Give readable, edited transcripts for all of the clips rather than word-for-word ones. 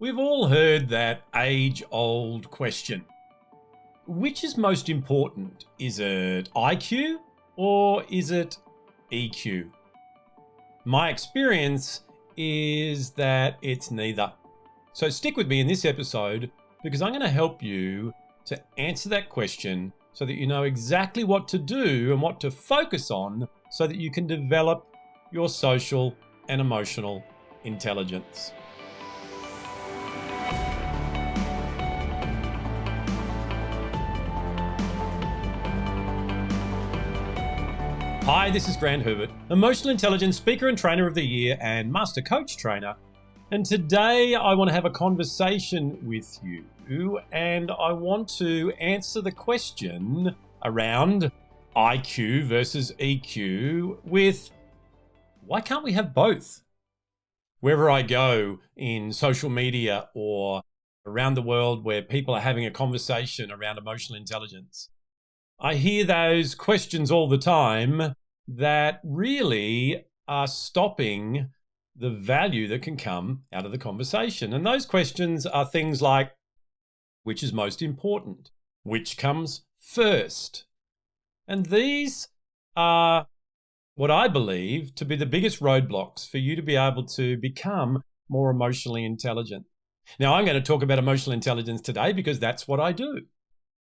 We've all heard that age-old question. Which is most important? Is it IQ or is it EQ? My experience is that it's neither. So stick with me in this episode because I'm going to help you to answer that question so that you know exactly what to do and what to focus on so that you can develop your social and emotional intelligence. Hi, this is Grant Herbert, Emotional Intelligence Speaker and Trainer of the Year and Master Coach Trainer. And today I want to have a conversation with you and I want to answer the question around IQ versus EQ with why can't we have both? Wherever I go in social media or around the world where people are having a conversation around emotional intelligence, I hear those questions all the time that really are stopping the value that can come out of the conversation. And those questions are things like, which is most important? Which comes first? And these are what I believe to be the biggest roadblocks for you to be able to become more emotionally intelligent. Now, I'm going to talk about emotional intelligence today because that's what I do.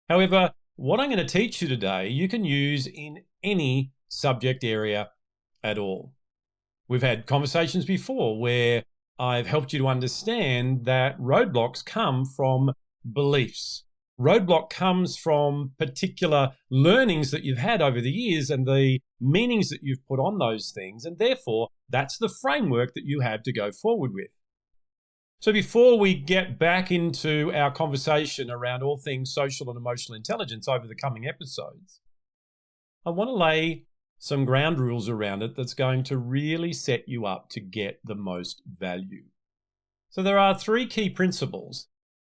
However, what I'm going to teach you today, you can use in any subject area at all. We've had conversations before where I've helped you to understand that roadblocks come from beliefs. Roadblock comes from particular learnings that you've had over the years and the meanings that you've put on those things. And therefore, that's the framework that you have to go forward with. So before we get back into our conversation around all things social and emotional intelligence over the coming episodes, I want to lay some ground rules around it that's going to really set you up to get the most value. So there are 3 key principles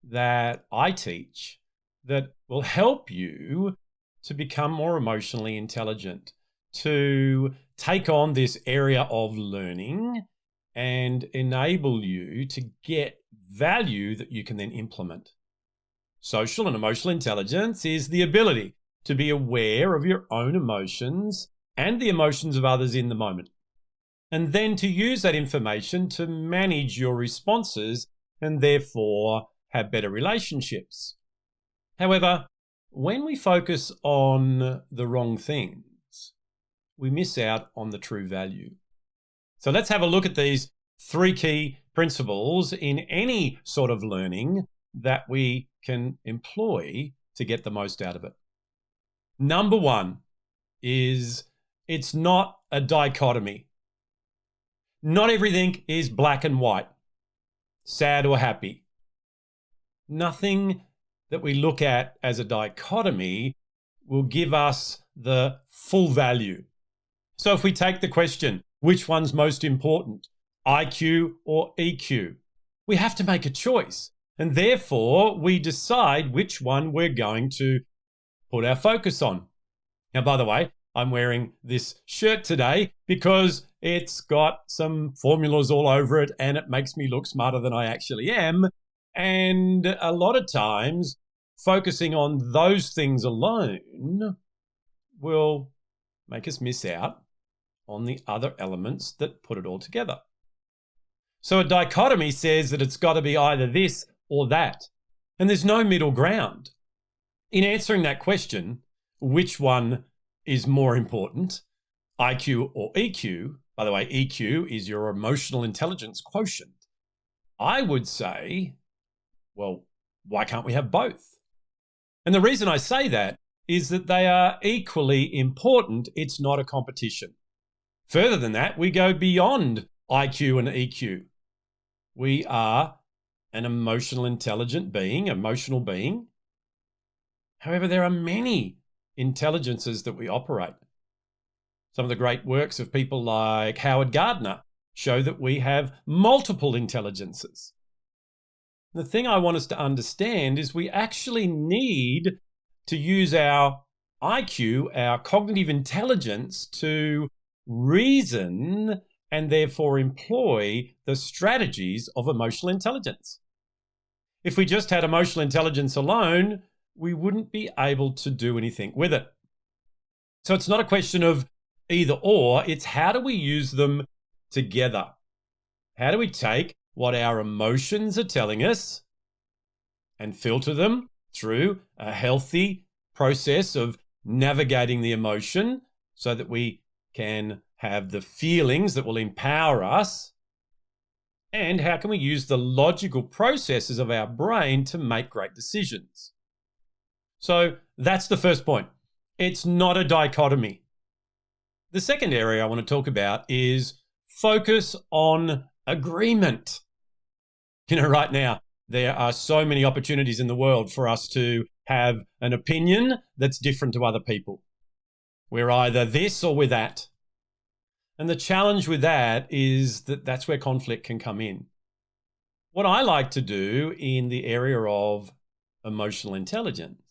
that I teach that will help you to become more emotionally intelligent, to take on this area of learning and enable you to get value that you can then implement. Social and emotional intelligence is the ability to be aware of your own emotions and the emotions of others in the moment, and then to use that information to manage your responses and therefore have better relationships. However, when we focus on the wrong things, we miss out on the true value. So let's have a look at these 3 key principles in any sort of learning that we can employ to get the most out of it. Number 1 is it's not a dichotomy. Not everything is black and white, sad or happy. Nothing that we look at as a dichotomy will give us the full value. So if we take the question, which one's most important, IQ or EQ? We have to make a choice. And therefore, we decide which one we're going to put our focus on. Now, by the way, I'm wearing this shirt today because it's got some formulas all over it and it makes me look smarter than I actually am. And a lot of times, focusing on those things alone will make us miss out on the other elements that put it all together. So a dichotomy says that it's got to be either this or that, and there's no middle ground. In answering that question, which one is more important, IQ or EQ? By the way, EQ is your emotional intelligence quotient. I would say, well, why can't we have both? And the reason I say that is that they are equally important. It's not a competition. Further than that, we go beyond IQ and EQ. We are an emotional intelligent being, emotional being. However, there are many intelligences that we operate. Some of the great works of people like Howard Gardner show that we have multiple intelligences. The thing I want us to understand is we actually need to use our IQ, our cognitive intelligence, to reason and therefore employ the strategies of emotional intelligence. If we just had emotional intelligence alone, we wouldn't be able to do anything with it. So it's not a question of either or, it's how do we use them together? How do we take what our emotions are telling us and filter them through a healthy process of navigating the emotion so that we can have the feelings that will empower us? And how can we use the logical processes of our brain to make great decisions? So that's the first point. It's not a dichotomy. The second area I want to talk about is focus on agreement. Right now, there are so many opportunities in the world for us to have an opinion that's different to other people. We're either this or we're that. And the challenge with that is that that's where conflict can come in. What I like to do in the area of emotional intelligence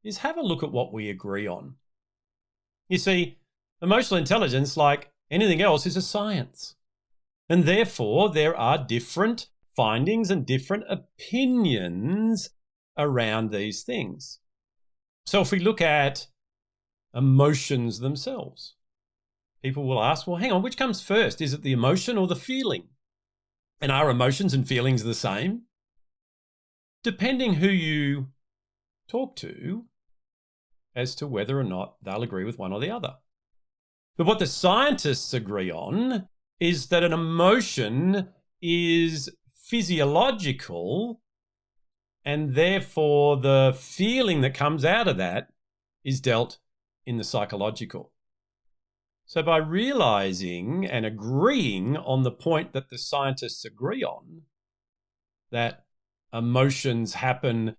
is have a look at what we agree on. You see, emotional intelligence, like anything else, is a science. And therefore, there are different findings and different opinions around these things. So if we look at emotions themselves, people will ask, well, hang on, which comes first? Is it the emotion or the feeling? And are emotions and feelings the same? Depending who you talk to as to whether or not they'll agree with one or the other. But what the scientists agree on is that an emotion is physiological, and therefore the feeling that comes out of that is dealt in the psychological. So by realizing and agreeing on the point that the scientists agree on, that emotions happen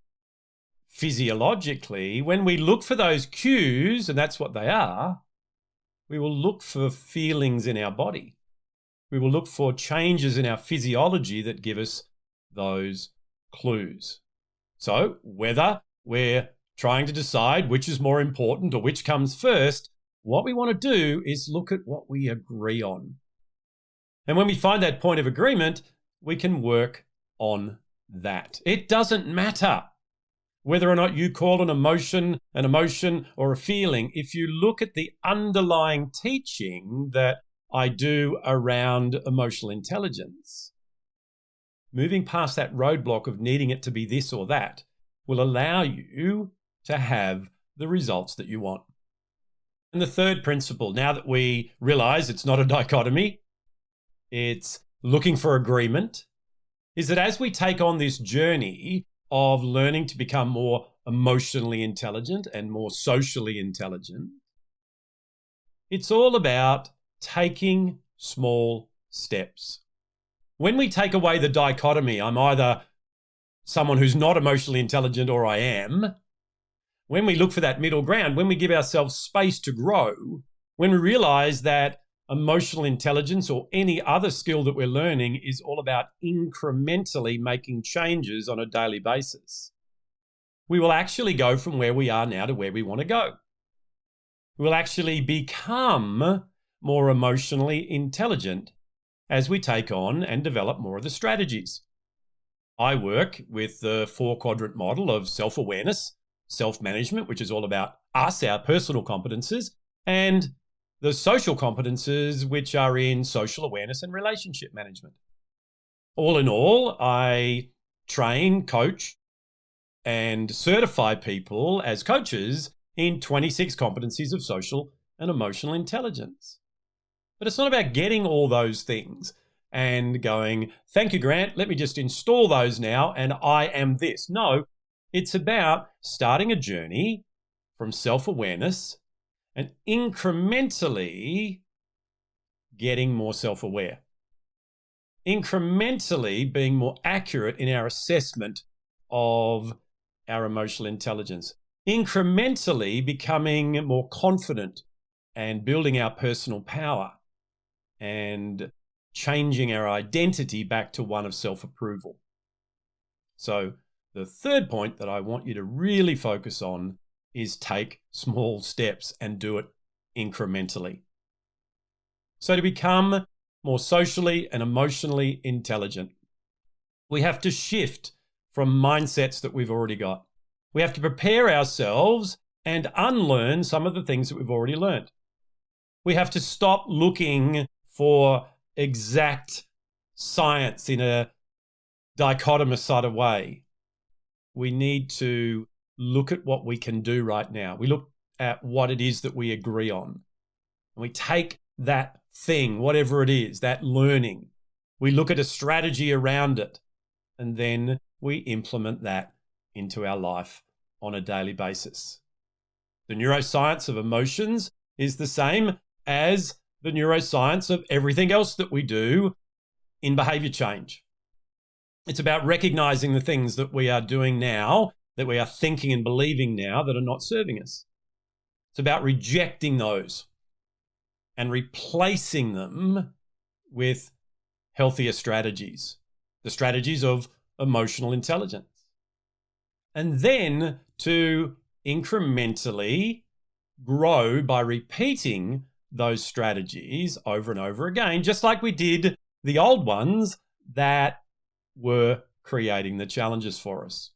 physiologically, when we look for those cues, and that's what they are, we will look for feelings in our body. We will look for changes in our physiology that give us those clues. So whether we're trying to decide which is more important or which comes first, what we want to do is look at what we agree on. And when we find that point of agreement, we can work on that. It doesn't matter whether or not you call an emotion or a feeling. If you look at the underlying teaching that I do around emotional intelligence, moving past that roadblock of needing it to be this or that will allow you to have the results that you want. And the third principle, now that we realize it's not a dichotomy, it's looking for agreement, is that as we take on this journey of learning to become more emotionally intelligent and more socially intelligent, it's all about taking small steps. When we take away the dichotomy, I'm either someone who's not emotionally intelligent or I am, when we look for that middle ground, when we give ourselves space to grow, when we realize that emotional intelligence or any other skill that we're learning is all about incrementally making changes on a daily basis, we will actually go from where we are now to where we want to go. We'll actually become more emotionally intelligent as we take on and develop more of the strategies. I work with the 4-quadrant model of self-awareness, self-management, which is all about us, our personal competences, and the social competences, which are in social awareness and relationship management. All in all, I train, coach, and certify people as coaches in 26 competencies of social and emotional intelligence. But it's not about getting all those things and going, thank you, Grant, let me just install those now and I am this. No, it's about starting a journey from self-awareness and incrementally getting more self-aware, incrementally being more accurate in our assessment of our emotional intelligence, incrementally becoming more confident and building our personal power and changing our identity back to one of self-approval. So the third point that I want you to really focus on is take small steps and do it incrementally. So to become more socially and emotionally intelligent, we have to shift from mindsets that we've already got. We have to prepare ourselves and unlearn some of the things that we've already learned. We have to stop looking for exact science in a dichotomous sort of way. We need to look at what we can do right now. We look at what it is that we agree on. And we take that thing, whatever it is, that learning. We look at a strategy around it, and then we implement that into our life on a daily basis. The neuroscience of emotions is the same as the neuroscience of everything else that we do in behavior change. It's about recognizing the things that we are doing now, that we are thinking and believing now that are not serving us. It's about rejecting those and replacing them with healthier strategies, the strategies of emotional intelligence. And then to incrementally grow by repeating those strategies over and over again, just like we did the old ones that were creating the challenges for us.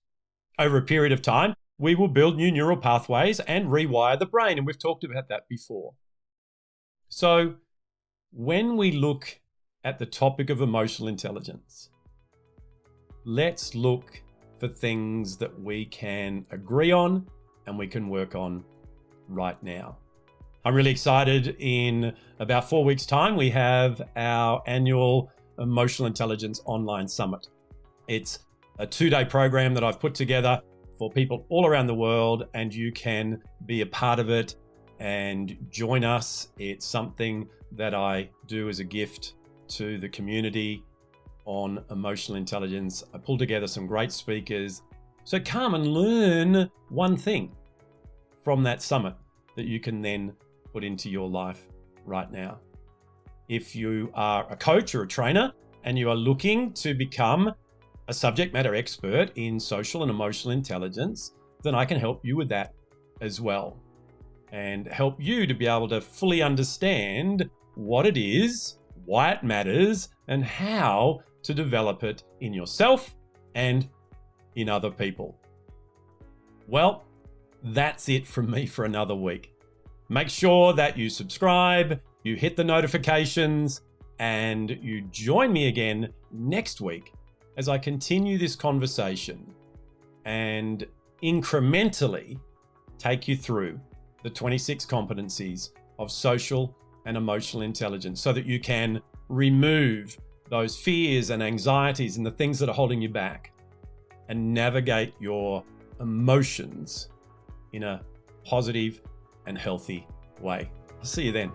Over a period of time, we will build new neural pathways and rewire the brain, and we've talked about that before. So when we look at the topic of emotional intelligence, let's look for things that we can agree on and we can work on right now. I'm really excited. In about 4 weeks' time, we have our annual Emotional Intelligence Online Summit. It's a 2-day program that I've put together for people all around the world, and you can be a part of it and join us. It's something that I do as a gift to the community on emotional intelligence. I pull together some great speakers. So come and learn one thing from that summit that you can then put into your life right now. If you are a coach or a trainer and you are looking to become a subject matter expert in social and emotional intelligence, then I can help you with that as well, and help you to be able to fully understand what it is, why it matters, and how to develop it in yourself and in other people. Well, that's it from me for another week. Make sure that you subscribe, you hit the notifications, and you join me again next week as I continue this conversation and incrementally take you through the 26 competencies of social and emotional intelligence so that you can remove those fears and anxieties and the things that are holding you back and navigate your emotions in a positive and healthy way. I'll see you then.